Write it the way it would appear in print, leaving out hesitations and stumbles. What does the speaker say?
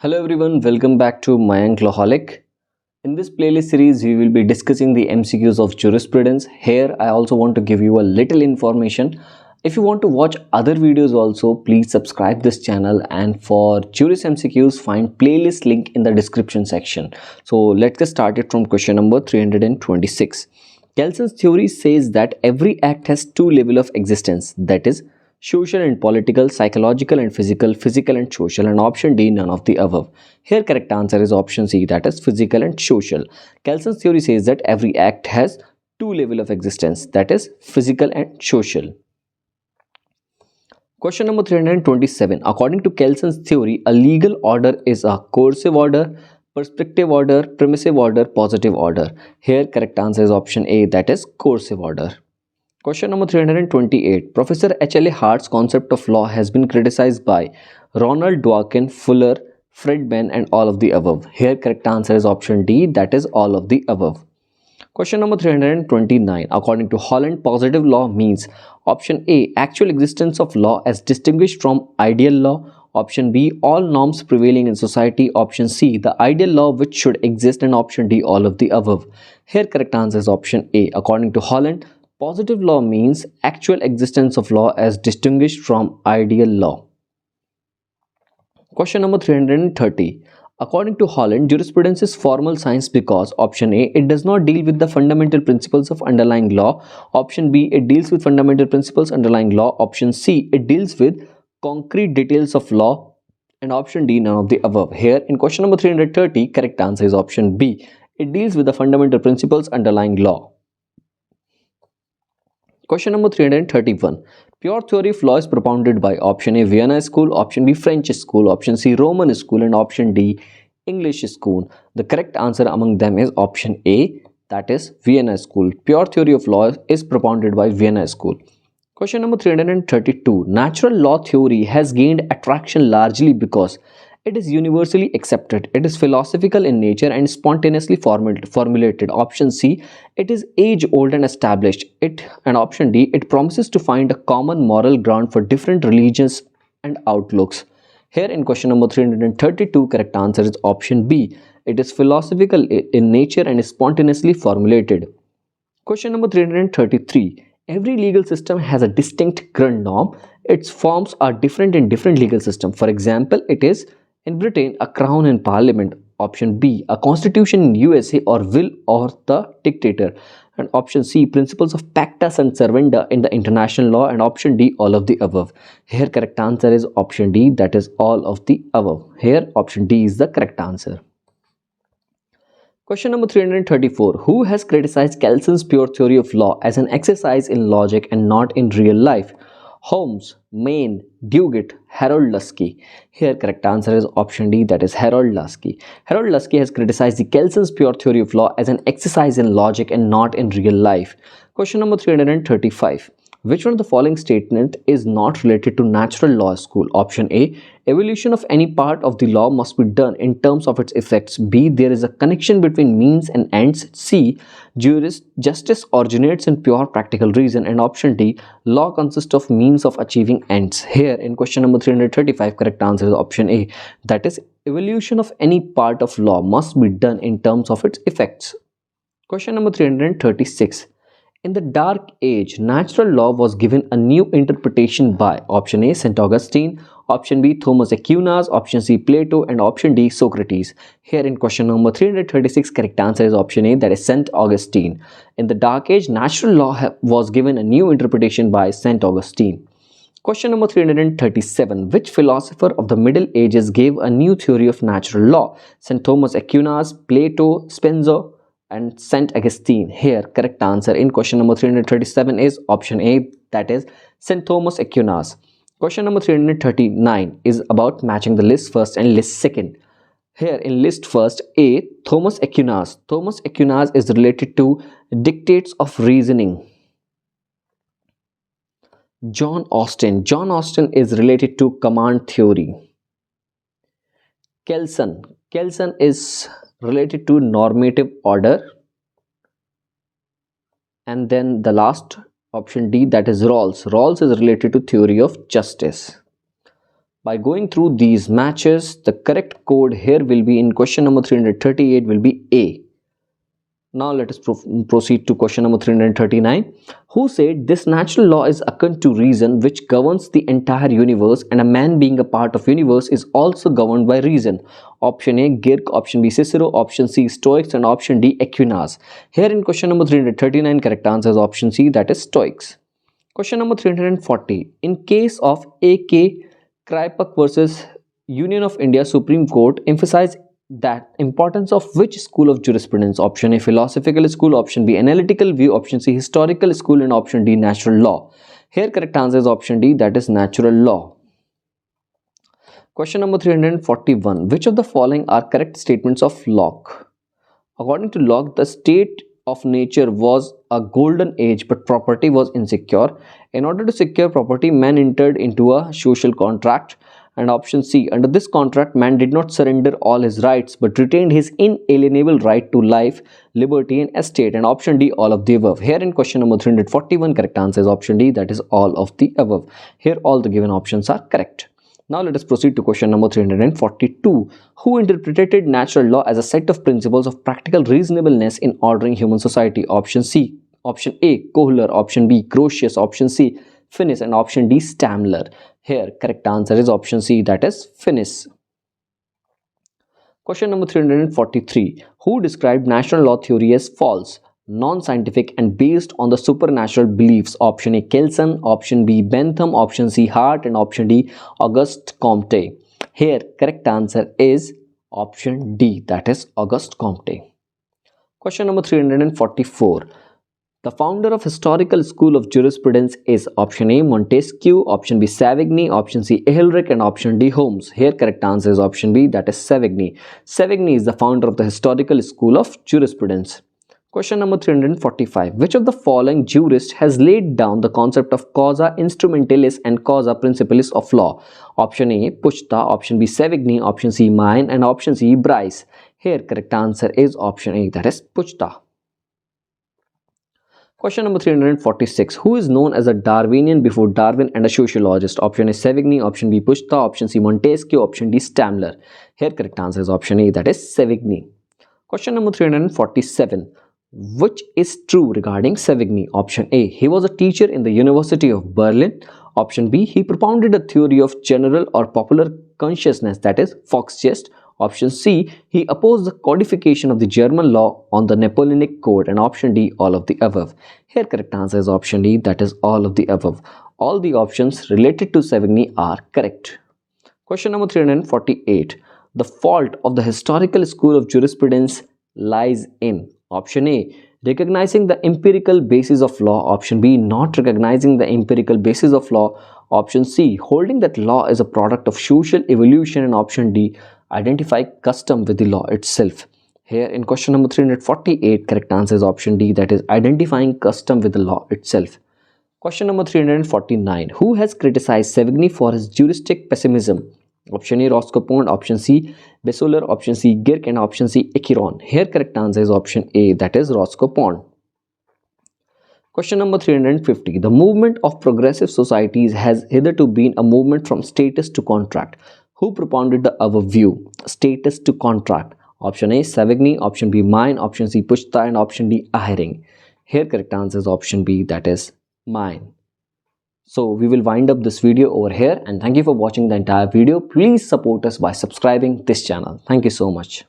Hello everyone, welcome back to MAYANK LAWHOLIC. In this playlist series, we will be discussing the MCQs of jurisprudence. Here, I also want to give you a little information. If you want to watch other videos also, please subscribe this channel, and for Juris MCQs, find playlist link in the description section. So let's get started from question number 326. Kelsen's theory says that every act has two levels of existence, that is, social and political, psychological and physical, physical and social, and option D, none of the above. Here correct answer is option C, that is physical and social. Kelsen's theory says that every act has two levels of existence, that is physical and social. Question number 327. According to Kelsen's theory, a legal order is a coercive order, prescriptive order, permissive order, positive order. Here correct answer is option A, that is coercive order. Question number 328. Professor H.L.A. Hart's concept of law has been criticized by Ronald Dworkin, Fuller, Fred Ben, and all of the above. Here correct answer is option D, that is all of the above. Question number 329. According to Holland, positive law means option A, actual existence of law as distinguished from ideal law. Option B, all norms prevailing in society. Option C, the ideal law which should exist, and option D, all of the above. Here correct answer is option A. According to Holland, positive law means actual existence of law as distinguished from ideal law. Question number 330. According to Holland, jurisprudence is formal science because option A, it does not deal with the fundamental principles of underlying law. Option B, it deals with fundamental principles underlying law. Option C, it deals with concrete details of law. And option D, none of the above. Here in question number 330, correct answer is option B. It deals with the fundamental principles underlying law. Question number 331. Pure theory of law is propounded by option A, Vienna School, option B, French School, option C, Roman School, and option D, English School. The correct answer among them is option A, that is Vienna School. Pure theory of law is propounded by Vienna School. Question number 332. Natural law theory has gained attraction largely because it is universally accepted, it is philosophical in nature and spontaneously formulated. Option C, it is age-old and established. And option D, it promises to find a common moral ground for different religions and outlooks. Here in question number 332, correct answer is option B. It is philosophical in nature and is spontaneously formulated. Question number 333. Every legal system has a distinct grund norm. Its forms are different in different legal systems. For example, it is in Britain, a crown and parliament. Option B, a constitution in USA, or will or the dictator. And option C, principles of pacta and servanda in the international law. And option D, all of the above. Here correct answer is option D, that is all of the above. Here option D is the correct answer. Question number 334. Who has criticized Kelsen's pure theory of law as an exercise in logic and not in real life? Holmes, Maine, Duguid, Harold Lusky. Here correct answer is option D, that is Harold Lusky. Harold Lusky has criticized the Kelsen's pure theory of law as an exercise in logic and not in real life. Question number 335. Which one of the following statement is not related to natural law school? Option A, evolution of any part of the law must be done in terms of its effects. B, there is a connection between means and ends. C, justice originates in pure practical reason. And option D, law consists of means of achieving ends. Here in question number 335, correct answer is option A, that is evolution of any part of law must be done in terms of its effects. Question number 336. In the Dark Age, natural law was given a new interpretation by option A, St. Augustine, option B, Thomas Aquinas, option C, Plato, and option D, Socrates. Here in question number 336, correct answer is option A, that is St. Augustine. In the Dark Age, natural law was given a new interpretation by St. Augustine. Question number 337. Which philosopher of the Middle Ages gave a new theory of natural law? St. Thomas Aquinas, Plato, Spinoza, and St. Augustine. Here correct answer in question number 337 is option A, that is St. Thomas Aquinas. Question number 339 is about matching the list first and list second. Here in list first, A, Thomas Aquinas. Thomas Aquinas is related to dictates of reasoning. John Austin. John Austin is related to command theory. Kelsen. Kelsen is related to normative order. And then the last option D, that is Rawls. Rawls is related to theory of justice. By going through these matches, the correct code here will be in question number 338 will be A. Now let us proceed to question number 339. Who said this natural law is akin to reason which governs the entire universe, and a man being a part of universe is also governed by reason? Option A 𝐾𝐥𝐴, option B Cicero, option C Stoics, and option D Aquinas. Here in question number 339, correct answer is option C, that is Stoics. Question number 340. In case of A.K. Kripak versus Union of India, Supreme Court emphasized that importance of which school of jurisprudence? Option A philosophical school, option B analytical view, option C historical school, and option D natural law. Here correct answer is option D, that is natural law. Question number 341. Which of the following are correct statements of Locke? According to Locke, the state of nature was a golden age, but property was insecure. In order to secure property, man entered into a social contract. And option C, under this contract, man did not surrender all his rights but retained his inalienable right to life, liberty, and estate. And option D, all of the above. Here in question number 341, correct answer is option D, that is all of the above. Here all the given options are correct. Now let us proceed to question number 342. Who interpreted natural law as a set of principles of practical reasonableness in ordering human society? Option C, option A Kohler, option B Grotius, option C Finis, and option D Stamler. Here correct answer is option C, that is Finis. Question number 343. Who described natural law theory as false, non-scientific, and based on the supernatural beliefs? Option A Kelson, option B Bentham, option C Hart, and option D Auguste Comte. Here correct answer is option D, that is Auguste Comte. Question number 344. The founder of historical school of jurisprudence is option A Montesquieu, option B Savigny, option C Ehrenreich, and option D Holmes. Here correct answer is option B, that is Savigny. Savigny is the founder of the historical school of jurisprudence. Question number 345. Which of the following jurist has laid down the concept of causa instrumentalis and causa principalis of law? Option A Puchta, option B Savigny, option C Mayen, and option C Bryce. Here correct answer is option A, that is Puchta. Question number 346. Who is known as a Darwinian before Darwin and a sociologist? Option A Savigny, option B Puchta, option C Montesquieu, option D Stamler. Here correct answer is option A, that is Savigny. Question number 347. Which is true regarding Savigny? Option A, he was a teacher in the University of Berlin. Option B, he propounded a theory of general or popular consciousness, that is Volksgeist. Option C, he opposed the codification of the German law on the Napoleonic Code. And option D, all of the above. Here correct answer is option D, that is all of the above. All the options related to Savigny are correct. Question number 348. The fault of the historical school of jurisprudence lies in option A recognizing the empirical basis of law, option B not recognizing the empirical basis of law, option C holding that law is a product of social evolution, and option D identify custom with the law itself. Here in question number 348, correct answer is option D, that is identifying custom with the law itself. Question number 349. Who has criticized Savigny for his juristic pessimism? Option A Roscoe Pond, option C Besoller, option C Girk, and option C Acheron. Here correct answer is option A, that is Roscoe Pond. Question number 350. The movement of progressive societies has hitherto been a movement from status to contract. Who propounded the above view? Status to contract. Option A Savigny, option B Mayen, option C Puchta, and option D Ehrenreich. Here correct answer is option B, that is Mayen. So we will wind up this video over here, and thank you for watching the entire video. Please support us by subscribing this channel. Thank you so much.